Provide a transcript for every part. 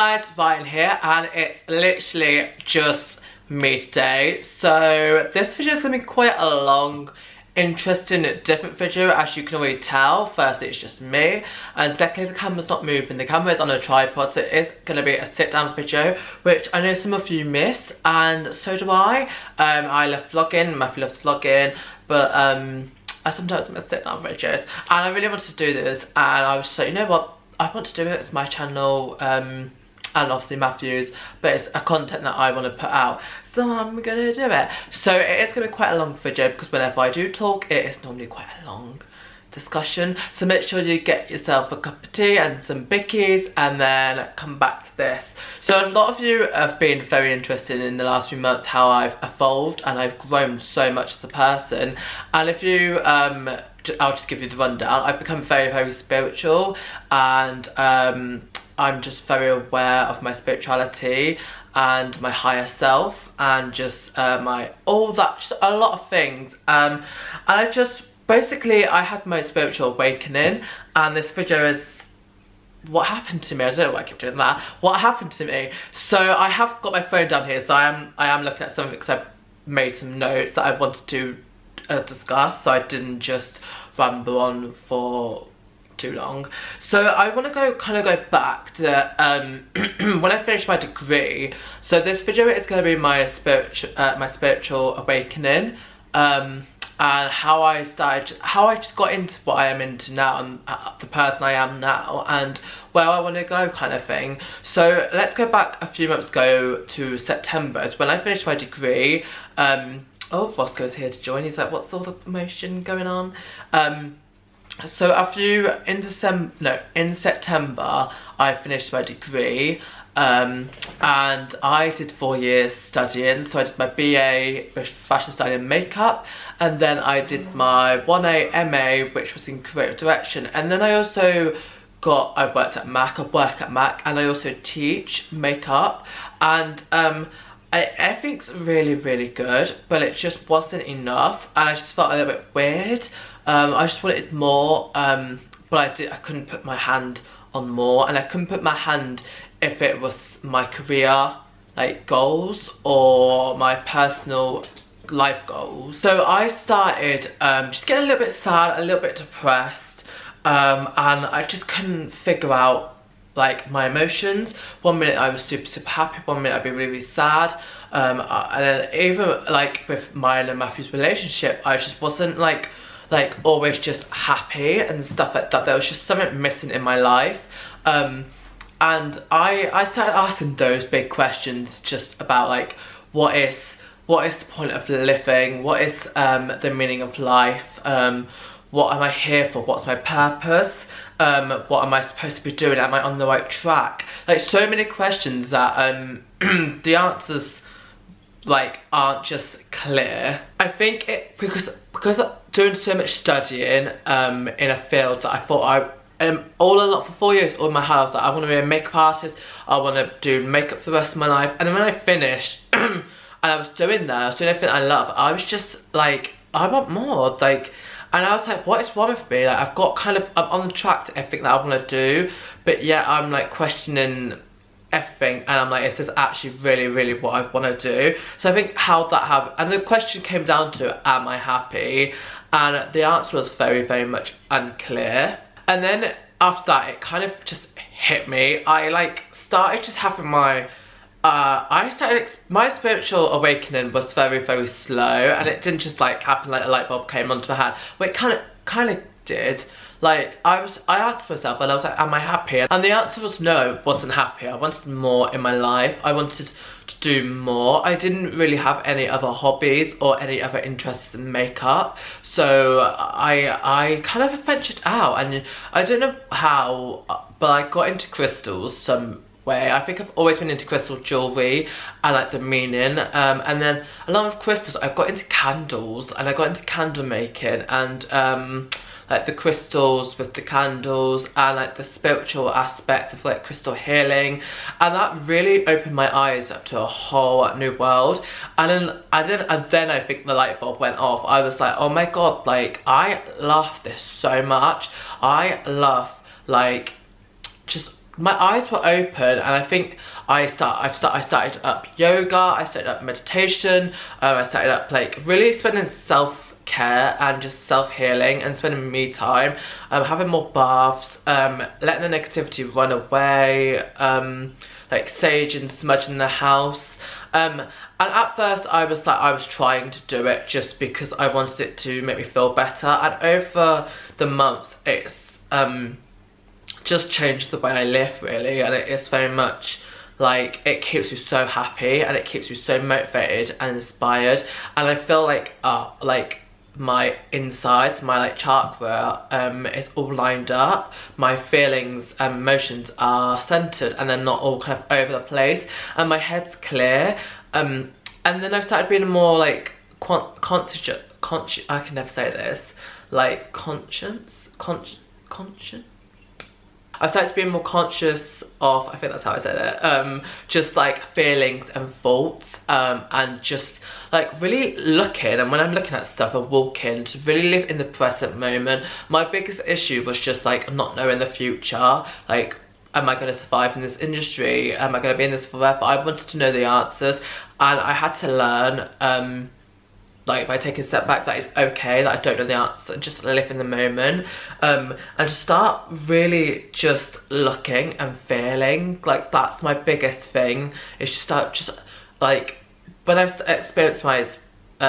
Guys, Ryan here, and it's literally just me today. So this video is going to be quite a long, interesting, different video, as you can already tell. Firstly, it's just me, and secondly, the camera's not moving. The camera is on a tripod, so it is going to be a sit-down video, which I know some of you miss, and so do I. I love vlogging, Matthew loves vlogging, but I sometimes miss sit-down videos, and I really wanted to do this, and I was just like, you know what, I want to do it. It's my channel, and obviously Matthew's, but it's a content that I want to put out, so I'm gonna do it. So it is gonna be quite a long video, because whenever I do talk, it is normally quite a long discussion. So make sure you get yourself a cup of tea and some bickies, and then come back to this. So a lot of you have been very interested in the last few months how I've evolved and I've grown so much as a person. And if you I'll just give you the rundown. I've become very, very spiritual, and I'm just very aware of my spirituality and my higher self, and just all that, just a lot of things. And I just, basically, I had my spiritual awakening, and this video is what happened to me. I don't know why I keep doing that. What happened to me? So I have got my phone down here, so I am looking at something, because I've made some notes that I wanted to discuss, so I didn't just ramble on for too long. So I want to kind of go back to when I finished my degree. So this video is going to be my spiritual awakening, and how I just got into what I am into now, and the person I am now, and where I want to go, kind of thing. So let's go back a few months ago to September. It's when I finished my degree. Oh, Roscoe's here to join. He's like, what's all the emotion going on? So in September, I finished my degree, and I did 4 years studying. So I did my BA with fashion styling and makeup, and then I did my 1A MA, which was in creative direction, and then I also I work at Mac, and I also teach makeup, and everything's really, really good, but it just wasn't enough, and I just felt a little bit weird. I just wanted more, but I couldn't put my hand on more, and I couldn't put my hand if it was my career goals or my personal life goals. So I started just getting a little bit sad, a little bit depressed, and I just couldn't figure out my emotions. One minute I was super, super happy, one minute I'd be really, really sad, and then even with mine and Matthew's relationship, I just wasn't always just happy and stuff like that. There was just something missing in my life, and I started asking those big questions, just about what is the point of living, what is the meaning of life, what am I here for, what's my purpose, what am I supposed to be doing, am I on the right track? So many questions that the answers aren't just clear. I think because I'm doing so much studying in a field that I thought for 4 years, all in my head I was like, I want to be a makeup artist, I want to do makeup for the rest of my life. And then when I finished and I was doing that, I was doing everything I love, I was just I want more, and I was like, what is wrong with me? I've got I'm on the track to everything that I want to do, but yet I'm questioning everything, and I'm is this actually really, really what I want to do? So I think how that happened, and the question came down to, am I happy? And the answer was very, very much unclear. And then after that, it kind of just hit me. I started just having my my spiritual awakening was very, very slow, and it didn't just happen a light bulb came onto my head. But it kind of did. I asked myself, and I was like, am I happy? And the answer was no, wasn't happy. I wanted more in my life. I wanted to do more. I didn't really have any other hobbies or any other interests in makeup. So I kind of ventured out, and I don't know how, but I got into crystals some way. I think I've always been into crystal jewellery and the meaning, and then along with crystals I got into candles, and I got into candle making, and the crystals with the candles, and the spiritual aspect of crystal healing, and that really opened my eyes up to a whole new world. And then I think the light bulb went off. I was like, oh my god, I love this so much. I love just my eyes were open, and I think I started up yoga, I started up meditation, I started up like really spending self-care and just self-healing and spending me time, having more baths, letting the negativity run away, like sage and smudge in the house. And at first I was trying to do it just because I wanted it to make me feel better, and over the months it's just changed the way I live really, and it's very much like it keeps me so happy and it keeps me so motivated and inspired, and I feel like my insides, my like chakra is all lined up, my feelings and emotions are centered and they're not all kind of over the place, and my head's clear, and then I've started being more like conscious, I can never say this, like conscious. I started being more conscious of, I think that's how I said it, just like feelings and thoughts, and just like really looking, and when I'm looking at stuff and walking, to really live in the present moment. My biggest issue was just like not knowing the future, like am I going to survive in this industry, am I going to be in this forever? I wanted to know the answers, and I had to learn like by taking a step back that it's okay that I don't know the answer, and just live in the moment, and just start really just looking and feeling. Like that's my biggest thing, is just start just like when I've experienced my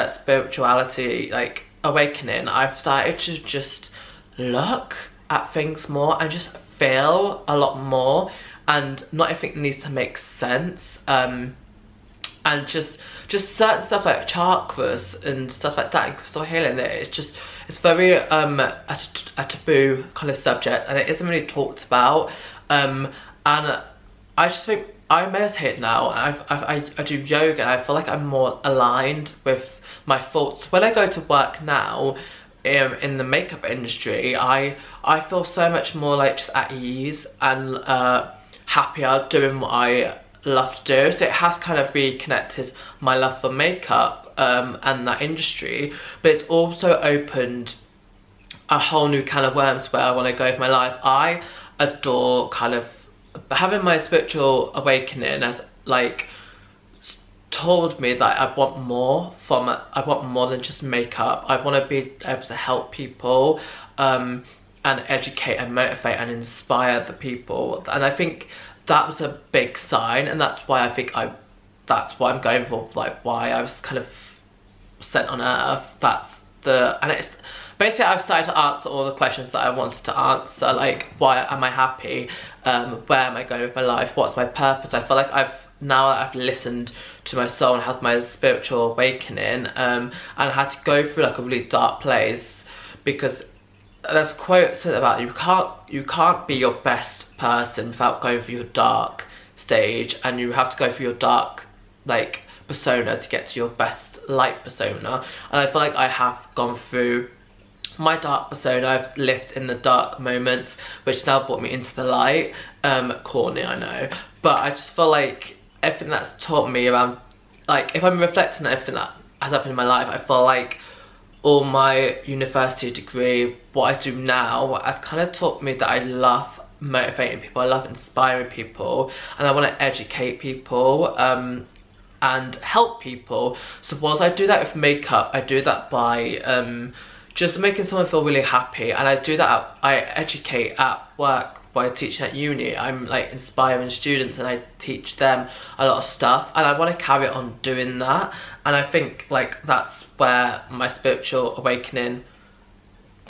spirituality like awakening, I've started to just look at things more and just feel a lot more, and not everything needs to make sense, and just certain stuff like chakras and stuff like that and crystal healing, it's very a taboo kind of subject, and it isn't really talked about, and I just think I meditate now, and I do yoga, and I feel like I'm more aligned with my thoughts. When I go to work now in the makeup industry, I feel so much more like just at ease and happier doing what I love to do. So it has kind of reconnected my love for makeup and that industry, but it's also opened a whole new can of worms where I want to go with my life. I adore kind of having my spiritual awakening as like told me that I want more than just makeup. I want to be able to help people and educate and motivate and inspire the people, and I think that was a big sign, and that's why that's what I'm going for, like why I was kind of sent on earth. And it's basically I've started to answer all the questions that I wanted to answer, like why am I happy, where am I going with my life, what's my purpose. I feel like now that I've listened to my soul and had my spiritual awakening, and I had to go through like a really dark place, because there's a quote said about you can't be your best person without going through your dark stage, and you have to go through your dark like persona to get to your best light persona. And I feel like I have gone through my dark persona. I've lived in the dark moments, which now brought me into the light. Corny, I know, but I just feel like everything that's taught me around, like if I'm reflecting on everything that has happened in my life, I feel like all my university degree, what I do now, has kind of taught me that I love motivating people, I love inspiring people, and I want to educate people and help people. So whilst I do that with makeup, I do that by just making someone feel really happy, and I do that I educate at work by teaching at uni. I'm like inspiring students and I teach them a lot of stuff, and I want to carry on doing that. And I think like that's where my spiritual awakening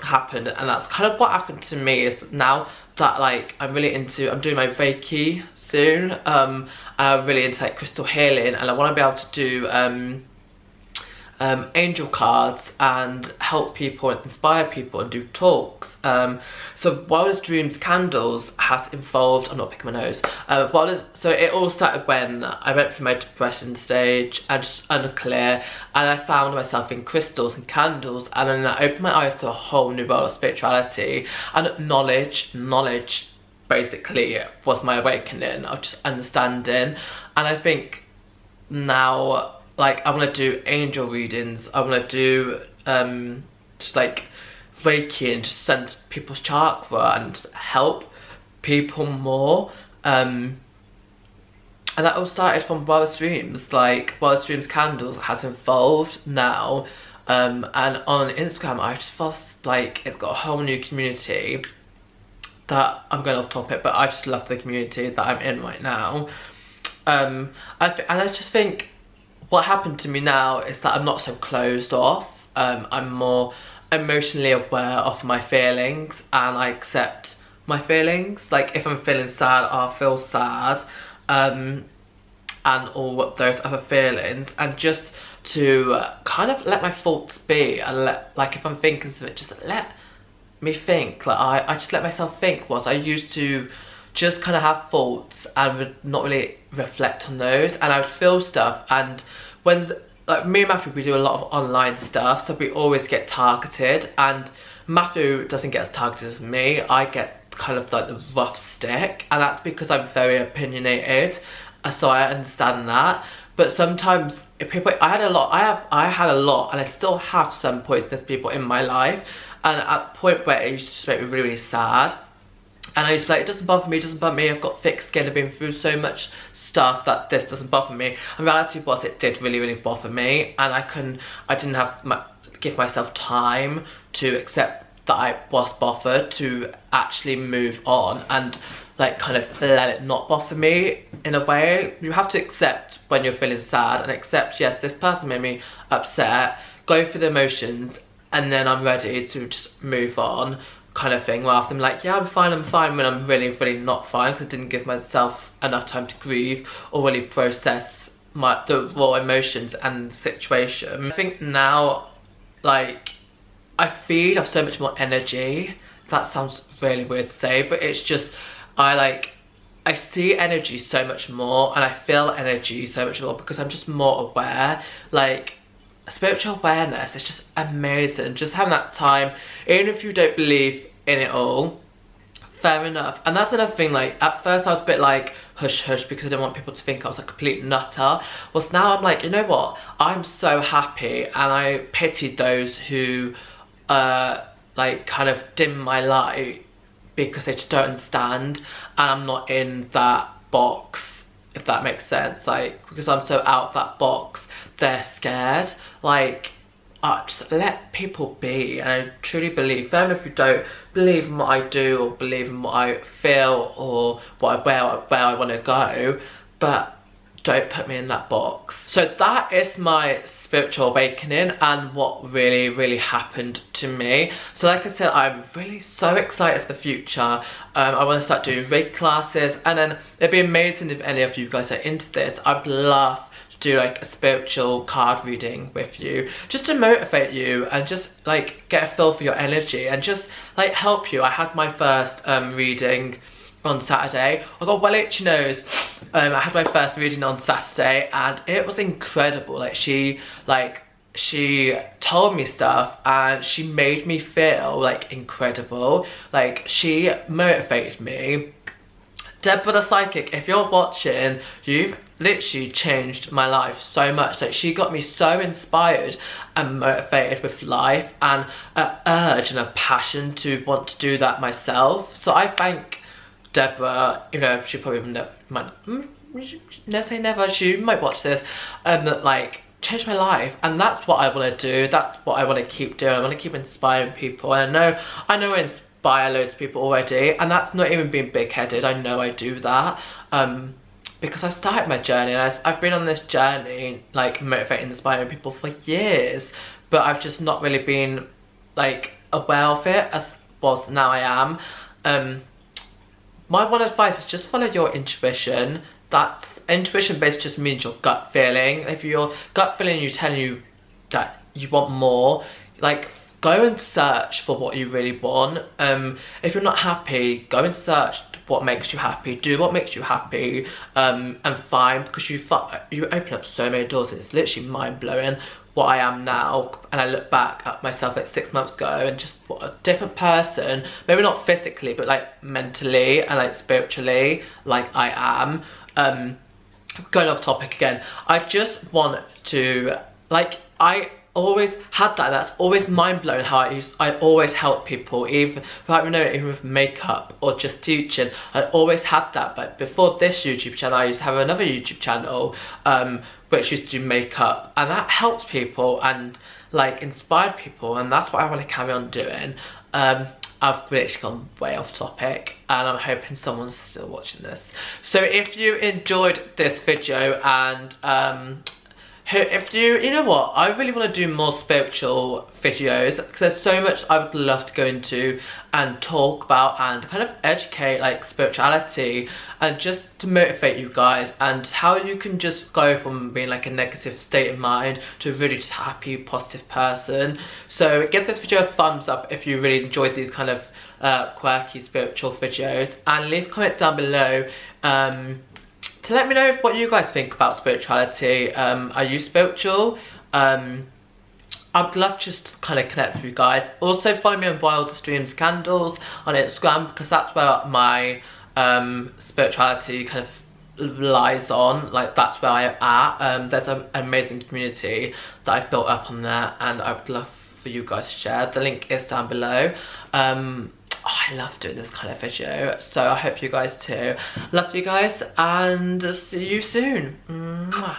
happened, and that's kind of what happened to me, is now that like I'm doing my Reiki soon, I'm really into like crystal healing, and I want to be able to do angel cards and help people and inspire people and do talks. So Wildest Dreams Candles has involved, I'm not picking my nose, so it all started when I went through my depression stage and just unclear, and I found myself in crystals and candles, and then I opened my eyes to a whole new world of spirituality and knowledge basically was my awakening of just understanding. And I think now like I want to do angel readings, I want to do just like Reiki and just send people's chakra and just help people more, And that all started from Wildest Dreams. Like, Wildest Dreams Candles has evolved now. And on Instagram, I just felt like it's got a whole new community that, I'm going off topic, but I just love the community that I'm in right now. And I just think what happened to me now is that I'm not so closed off. I'm more emotionally aware of my feelings, and I accept my feelings. Like, if I'm feeling sad, I'll feel sad. And all those other feelings, and just to kind of let my thoughts be, and like, if I'm thinking something, just let me think. Like, I just let myself think. Was I used to just kind of have thoughts and would not really reflect on those, and I would feel stuff, and when, like, me and Matthew, we do a lot of online stuff, so we always get targeted, and Matthew doesn't get as targeted as me. I get kind of like the rough stick, and that's because I'm very opinionated, so I understand that. But sometimes if people, I had a lot, and I still have some poisonous people in my life, and at the point where it used to just make me really, really sad, and I used to be like, it doesn't bother me, I've got thick skin, I've been through so much stuff that this doesn't bother me. And reality was, it did really, really bother me, and I didn't give myself time to accept that I was bothered, to actually move on and like kind of let it not bother me. In a way, you have to accept when you're feeling sad, and accept, yes, this person made me upset, go through the emotions, and then I'm ready to just move on, kind of thing, rather than like, yeah, I'm fine, when I'm really, really not fine, because I didn't give myself enough time to grieve or really process the raw emotions and the situation. I think now, like, I feed off so much more energy. That sounds really weird to say, but it's just, I see energy so much more, and I feel energy so much more, because I'm just more aware. Like, spiritual awareness is just amazing. Just having that time, even if you don't believe in it all, fair enough. And that's another thing, like, at first I was a bit like hush hush, because I didn't want people to think I was a complete nutter. Well, now I'm like, you know what, I'm so happy, and I pity those who like kind of dim my light because they just don't understand, and I'm not in that box, if that makes sense. Like, because I'm so out of that box, they're scared. Like, just let people be. And I truly believe, even if you don't believe in what I do, or believe in what I feel, or where I want to go, but don't put me in that box. So that is my spiritual awakening, and what really, really happened to me. So like I said, I'm really so excited for the future. I want to start doing Reiki classes, and then it'd be amazing if any of you guys are into this. I'd love to do like a spiritual card reading with you, just to motivate you, and just like get a feel for your energy, and just like help you. I had my first reading on Saturday. I got well itchy nose. I had my first reading on Saturday, and it was incredible. Like, she told me stuff, and she made me feel like incredible. Like, she motivated me. Deborah the Psychic, if you're watching, you've literally changed my life so much. Like, she got me so inspired and motivated with life, and an urge and a passion to want to do that myself. So I thank Deborah, you know, she probably might never say never, she might watch this, like, changed my life, and that's what I want to do. That's what I want to keep doing. I want to keep inspiring people, and I know I inspire loads of people already, and that's not even being big-headed. I know I do that, because I started my journey, and I've been on this journey, like, motivating, inspiring people for years, but I've just not really been, like, aware of it as was. Now I am. My one advice is just follow your intuition. That's intuition based, just means your gut feeling. If your gut feeling you telling you that you want more, like, go and search for what you really want. If you're not happy, go and search what makes you happy, do what makes you happy, and find, because you open up so many doors, and it's literally mind-blowing what I am now. And I look back at myself like 6 months ago, and just what a different person, maybe not physically, but like mentally and like spiritually, like I am. Going off topic again, I just want to, like, always had that. That's always mind-blowing how I always help people, even without even knowing, even with makeup or just teaching. I always had that. But before this YouTube channel, I used to have another YouTube channel which used to do makeup, and that helped people and like inspired people, and that's what I want to carry on doing. I've literally gone way off topic, and I'm hoping someone's still watching this. So if you enjoyed this video, and if you know what, I really want to do more spiritual videos, because there's so much I would love to go into and talk about and kind of educate, like spirituality, and just to motivate you guys, and how you can just go from being like a negative state of mind to really just happy, positive person. So give this video a thumbs up if you really enjoyed these kind of quirky spiritual videos, and leave a comment down below to let me know what you guys think about spirituality. Are you spiritual? I'd love just to kind of connect with you guys. Also follow me on Wildest Dreams Candles on Instagram, because that's where my spirituality kind of lies on. Like, that's where I'm at. There's an amazing community that I've built up on there, and I would love for you guys to share. The link is down below. I love doing this kind of video, so I hope you guys too. Love you guys, and see you soon. Mwah.